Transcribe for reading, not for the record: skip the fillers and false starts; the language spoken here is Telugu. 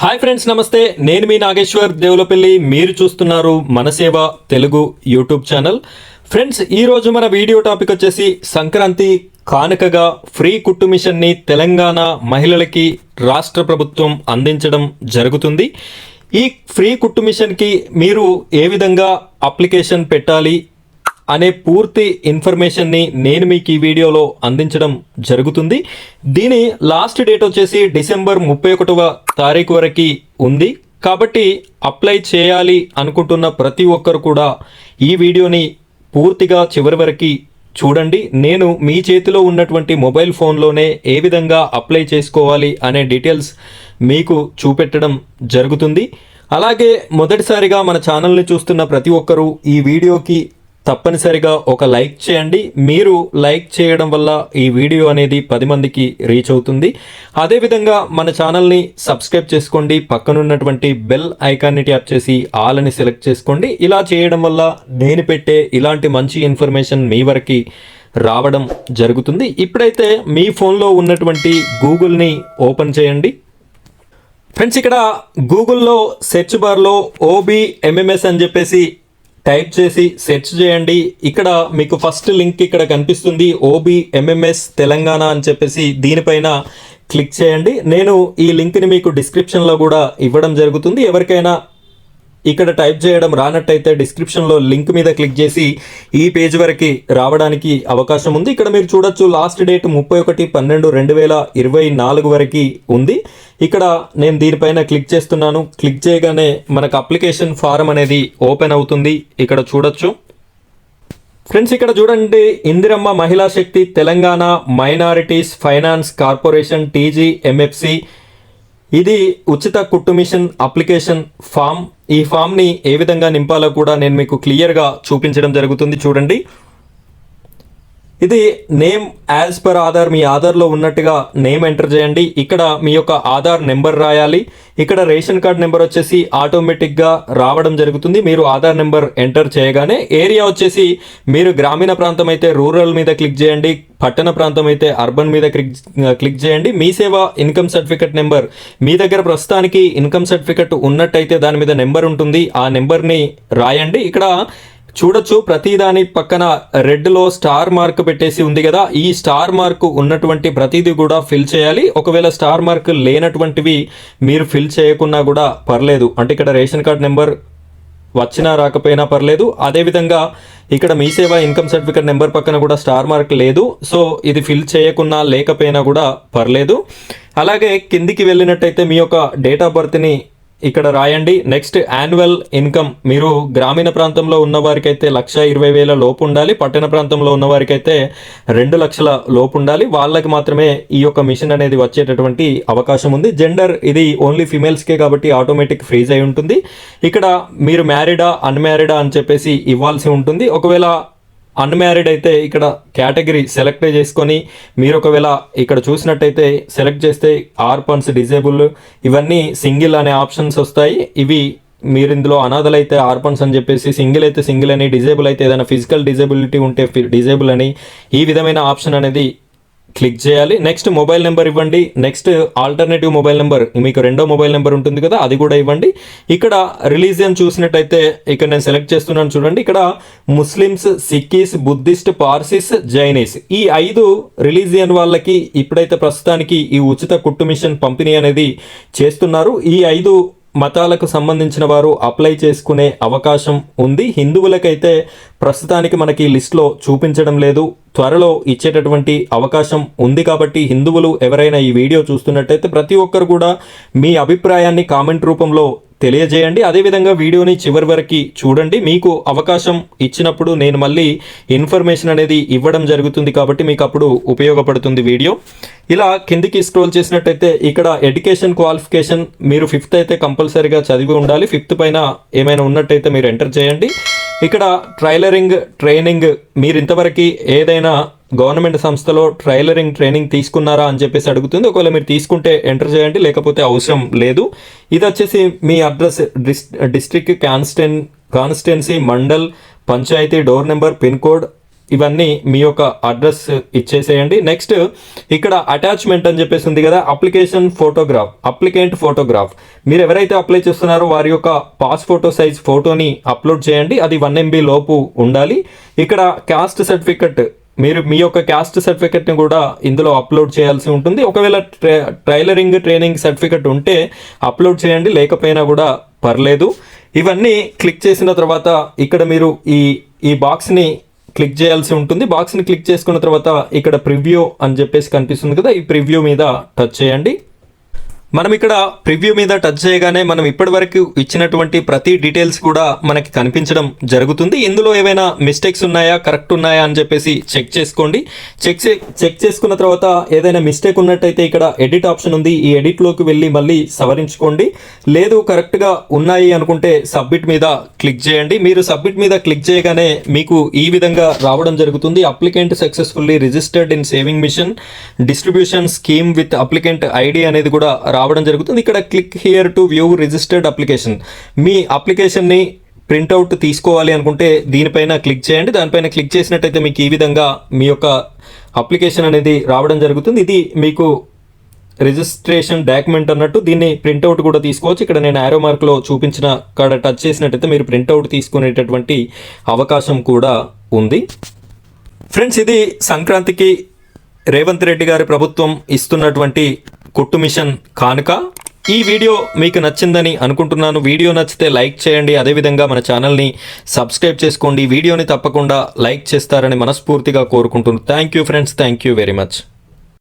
హాయ్ ఫ్రెండ్స్, నమస్తే. నేను మీ నాగేశ్వర్ దేవులపల్లి. మీరు చూస్తున్నారు మన సేవ తెలుగు యూట్యూబ్ ఛానల్. ఫ్రెండ్స్, ఈరోజు మన వీడియో టాపిక్ వచ్చేసి సంక్రాంతి కానుకగా ఫ్రీ కుట్టు మిషన్ని తెలంగాణ మహిళలకి రాష్ట్ర ప్రభుత్వం అందించడం జరుగుతుంది. ఈ ఫ్రీ కుట్టు మిషన్కి మీరు ఏ విధంగా అప్లికేషన్ పెట్టాలి అనే పూర్తి ఇన్ఫర్మేషన్ని నేను మీకు ఈ వీడియోలో అందించడం జరుగుతుంది. దీని లాస్ట్ డేట్ వచ్చేసి డిసెంబర్ 31వ తారీఖు వరకు ఉంది. కాబట్టి అప్లై చేయాలి అనుకుంటున్న ప్రతి ఒక్కరు కూడా ఈ వీడియోని పూర్తిగా చివరి వరకు చూడండి. నేను మీ చేతిలో ఉన్నటువంటి మొబైల్ ఫోన్లోనే ఏ విధంగా అప్లై చేసుకోవాలి అనే డీటెయిల్స్ మీకు చూపెట్టడం జరుగుతుంది. అలాగే మొదటిసారిగా మన ఛానల్ని చూస్తున్న ప్రతి ఒక్కరూ ఈ వీడియోకి తప్పనిసరిగా ఒక లైక్ చేయండి. మీరు లైక్ చేయడం వల్ల ఈ వీడియో అనేది 10 మందికి రీచ్ అవుతుంది. అదేవిధంగా మన ఛానల్ని సబ్స్క్రైబ్ చేసుకోండి. పక్కనున్నటువంటి బెల్ ఐకాన్ని ట్యాప్ చేసి ఆల్ అని సెలెక్ట్ చేసుకోండి. ఇలా చేయడం వల్ల నేను పెట్టే ఇలాంటి మంచి ఇన్ఫర్మేషన్ మీ వరకు రావడం జరుగుతుంది. ఇప్పుడైతే మీ ఫోన్లో ఉన్నటువంటి గూగుల్ని ఓపెన్ చేయండి. ఫ్రెండ్స్, ఇక్కడ గూగుల్లో సెర్చ్ బార్లో OBMMS అని చెప్పేసి టైప్ చేసి సెర్చ్ చేయండి. ఇక్కడ మీకు ఫస్ట్ లింక్ ఇక్కడ కనిపిస్తుంది, OBMMS తెలంగాణ అని చెప్పేసి. దీనిపైన క్లిక్ చేయండి. నేను ఈ లింక్ని మీకు డిస్క్రిప్షన్లో కూడా ఇవ్వడం జరుగుతుంది. ఎవరికైనా ఇక్కడ టైప్ చేయడం రానట్టయితే డిస్క్రిప్షన్లో లింక్ మీద క్లిక్ చేసి ఈ పేజ్ వరకు రావడానికి అవకాశం ఉంది. ఇక్కడ మీరు చూడొచ్చు, లాస్ట్ డేట్ 31/12/2024 వరకు ఉంది. ఇక్కడ నేను దీనిపైన క్లిక్ చేస్తున్నాను. క్లిక్ చేయగానే మనకు అప్లికేషన్ ఫారం అనేది ఓపెన్ అవుతుంది. ఇక్కడ చూడొచ్చు ఫ్రెండ్స్, ఇక్కడ చూడండి, Indiramma Mahila Shakti Telangana minorities finance corporation TGMFC. ఇది ఉచిత కుట్టు మిషన్ అప్లికేషన్ ఫామ్. ఈ ఫామ్ని ఏ విధంగా నింపాలో కూడా నేను మీకు క్లియర్గా చూపించడం జరుగుతుంది. చూడండి, ఇది నేమ్ యాజ్ పర్ ఆధార్. మీ ఆధార్లో ఉన్నట్టుగా నేమ్ ఎంటర్ చేయండి. ఇక్కడ మీ యొక్క ఆధార్ నెంబర్ రాయాలి. ఇక్కడ రేషన్ కార్డ్ నెంబర్ వచ్చేసి ఆటోమేటిక్గా రావడం జరుగుతుంది మీరు ఆధార్ నెంబర్ ఎంటర్ చేయగానే. ఏరియా వచ్చేసి మీరు గ్రామీణ ప్రాంతం అయితే రూరల్ మీద క్లిక్ చేయండి, పట్టణ ప్రాంతం అయితే అర్బన్ మీద క్లిక్ చేయండి. మీ సేవ ఇన్కమ్ సర్టిఫికెట్ నెంబర్, మీ దగ్గర ప్రస్తుతానికి ఇన్కమ్ సర్టిఫికెట్ ఉన్నట్టయితే దాని మీద నెంబర్ ఉంటుంది, ఆ నెంబర్ని రాయండి. ఇక్కడ చూడొచ్చు, ప్రతిదాని పక్కన రెడ్లో స్టార్ మార్క్ పెట్టేసి ఉంది కదా, ఈ స్టార్ మార్క్ ఉన్నటువంటి ప్రతిదీ కూడా ఫిల్ చేయాలి. ఒకవేళ స్టార్ మార్క్ లేనటువంటివి మీరు ఫిల్ చేయకున్నా కూడా పర్లేదు. అంటే ఇక్కడ రేషన్ కార్డ్ నెంబర్ వచ్చినా రాకపోయినా పర్లేదు. అదేవిధంగా ఇక్కడ మీ సేవ ఇన్కమ్ సర్టిఫికేట్ నెంబర్ పక్కన కూడా స్టార్ మార్క్ లేదు, సో ఇది ఫిల్ చేయకున్నా లేకపోయినా కూడా పర్లేదు. అలాగే కిందికి వెళ్ళినట్టయితే మీ యొక్క డేట్ ఆఫ్ బర్త్ని ఇక్కడ రాయండి. నెక్స్ట్ యాన్యువల్ ఇన్కమ్, మీరు గ్రామీణ ప్రాంతంలో ఉన్న వారికి అయితే 1,20,000 లోపు ఉండాలి, పట్టణ ప్రాంతంలో ఉన్న వారికి అయితే 2 లక్షల లోపు ఉండాలి. వాళ్ళకి మాత్రమే ఈ యొక్క మిషన్ అనేది వచ్చేటటువంటి అవకాశం ఉంది. జెండర్ ఇది ఓన్లీ ఫీమేల్స్కే కాబట్టి ఆటోమేటిక్ ఫ్రీజ్ అయి ఉంటుంది. ఇక్కడ మీరు మ్యారీడా అన్మ్యారీడా అని చెప్పేసి ఇవ్వాల్సి ఉంటుంది. ఒకవేళ అన్మ్యారీడ్ అయితే ఇక్కడ కేటగిరీ సెలెక్ట్ చేసుకొని మీరు ఒకవేళ ఇక్కడ చూసినట్టయితే సెలెక్ట్ చేస్తే ఆర్ఫన్స్, డిజేబుల్, ఇవన్నీ సింగిల్ అనే ఆప్షన్స్ వస్తాయి. ఇవి మీరు ఇందులో అనాథలు అయితే ఆర్ఫన్స్ అని చెప్పేసి, సింగిల్ అయితే సింగిల్ అని, డిజేబుల్ అయితే ఏదైనా ఫిజికల్ డిజేబిలిటీ ఉంటే డిజేబుల్ అని, ఈ విధమైన ఆప్షన్ అనేది క్లిక్ చేయాలి. నెక్స్ట్ మొబైల్ నెంబర్ ఇవ్వండి. నెక్స్ట్ ఆల్టర్నేటివ్ మొబైల్ నెంబర్, మీకు రెండో మొబైల్ నెంబర్ ఉంటుంది కదా, అది కూడా ఇవ్వండి. ఇక్కడ రిలీజియన్ చూసినట్టయితే ఇక్కడ నేను సెలెక్ట్ చేస్తున్నాను. చూడండి, ఇక్కడ ముస్లిమ్స్, సిక్కీస్, బుద్ధిస్ట్, పార్సీస్, జైనీస్, ఈ 5 రిలీజియన్ వాళ్ళకి ఇప్పుడైతే ప్రస్తుతానికి ఈ ఉచిత కుట్టు మిషన్ పంపిణీ అనేది చేస్తున్నారు. ఈ 5 మతాలకు సంబంధించిన వారు అప్లై చేసుకునే అవకాశం ఉంది. హిందువులకైతే ప్రస్తుతానికి మనకి లిస్ట్లో చూపించడం లేదు, త్వరలో ఇచ్చేటటువంటి అవకాశం ఉంది. కాబట్టి హిందువులు ఎవరైనా ఈ వీడియో చూస్తున్నట్టయితే ప్రతి ఒక్కరు కూడా మీ అభిప్రాయాన్ని కామెంట్ రూపంలో తెలియజేయండి. అదేవిధంగా వీడియోని చివరి వరకు చూడండి. మీకు అవకాశం ఇచ్చినప్పుడు నేను మళ్ళీ ఇన్ఫర్మేషన్ అనేది ఇవ్వడం జరుగుతుంది, కాబట్టి మీకు అప్పుడు ఉపయోగపడుతుంది వీడియో. ఇలా కిందికి స్క్రోల్ చేసినట్టయితే ఇక్కడ ఎడ్యుకేషన్ క్వాలిఫికేషన్, మీరు 5th అయితే కంపల్సరీగా చదివి ఉండాలి. 5th పైన ఏమైనా ఉన్నట్టయితే మీరు ఎంటర్ చేయండి. ఇక్కడ ట్రైలరింగ్ ట్రైనింగ్, మీరు ఇంతవరకు ఏదైనా గవర్నమెంట్ సంస్థలో ట్రైనింగ్ తీసుకున్నారా అని చెప్పేసి అడుగుతుంది. ఒకవేళ మీరు తీసుకుంటే ఎంటర్ చేయండి, లేకపోతే అవసరం లేదు. ఇది వచ్చేసి మీ address, district, constituency, mandal, panchayat, door number, pin code, ఇవన్నీ మీ యొక్క అడ్రస్ ఇచ్చేసేయండి. నెక్స్ట్ ఇక్కడ అటాచ్మెంట్ అని చెప్పేసి ఉంది కదా, అప్లికెంట్ ఫోటోగ్రాఫ్. మీరు ఎవరైతే అప్లై చేస్తున్నారో వారి యొక్క పాస్ ఫోటో సైజ్ ఫోటోని అప్లోడ్ చేయండి. అది 1 MB లోపు ఉండాలి. ఇక్కడ క్యాస్ట్ సర్టిఫికెట్, మీరు మీ యొక్క క్యాస్ట్ సర్టిఫికెట్ని కూడా ఇందులో అప్లోడ్ చేయాల్సి ఉంటుంది. ఒకవేళ టైలరింగ్ ట్రైనింగ్ సర్టిఫికెట్ ఉంటే అప్లోడ్ చేయండి, లేకపోయినా కూడా పర్లేదు. ఇవన్నీ క్లిక్ చేసిన తర్వాత ఇక్కడ మీరు ఈ బాక్స్ని క్లిక్ చేయాల్సి ఉంటుంది. బాక్స్ని క్లిక్ చేసుకున్న తర్వాత ఇక్కడ ప్రివ్యూ అని చెప్పేసి కనిపిస్తుంది కదా, ఈ ప్రివ్యూ మీద టచ్ చేయండి. మనం ఇక్కడ ప్రివ్యూ మీద టచ్ చేయగానే మనం ఇప్పటివరకు ఇచ్చినటువంటి ప్రతి డీటెయిల్స్ కూడా మనకి కనిపించడం జరుగుతుంది. ఇందులో ఏవైనా మిస్టేక్స్ ఉన్నాయా, కరెక్ట్ ఉన్నాయా అని చెప్పేసి చెక్ చేసుకోండి. చెక్ చేసుకున్న తర్వాత ఏదైనా మిస్టేక్ ఉన్నట్టయితే ఇక్కడ ఎడిట్ ఆప్షన్ ఉంది, ఈ ఎడిట్లోకి వెళ్ళి మళ్ళీ సవరించుకోండి. లేదు కరెక్ట్గా ఉన్నాయి అనుకుంటే సబ్మిట్ మీద క్లిక్ చేయండి. మీరు సబ్మిట్ మీద క్లిక్ చేయగానే మీకు ఈ విధంగా రావడం జరుగుతుంది. Applicant successfully registered in saving mission distribution scheme with applicant ID అనేది కూడా రావడం జరుగుతుంది. ఇక్కడ click here to view registered application. మీ అప్లికేషన్ని ప్రింట్అవుట్ తీసుకోవాలి అనుకుంటే దీనిపైన క్లిక్ చేయండి. దానిపైన క్లిక్ చేసినట్టయితే మీకు ఈ విధంగా మీ యొక్క అప్లికేషన్ అనేది రావడం జరుగుతుంది. ఇది మీకు రిజిస్ట్రేషన్ డాక్యుమెంట్ అన్నట్టు, దీన్ని ప్రింట్అవుట్ కూడా తీసుకోవచ్చు. ఇక్కడ నేను యారో మార్క్లో చూపించిన కాడ టచ్ చేసినట్టయితే మీరు ప్రింట్అవుట్ తీసుకునేటటువంటి అవకాశం కూడా ఉంది. ఫ్రెండ్స్, ఇది సంక్రాంతికి రేవంత్ రెడ్డి గారి ప్రభుత్వం ఇస్తున్నటువంటి కుట్టు మిషన్ కానుక. ఈ వీడియో మీకు నచ్చిందని అనుకుంటున్నాను. వీడియో నచ్చితే లైక్ చేయండి, అదేవిధంగా మన ఛానల్ని సబ్స్క్రైబ్ చేసుకోండి. వీడియోని తప్పకుండా లైక్ చేస్తారని మనస్ఫూర్తిగా కోరుకుంటున్నాను. Thank you friends, thank you very much.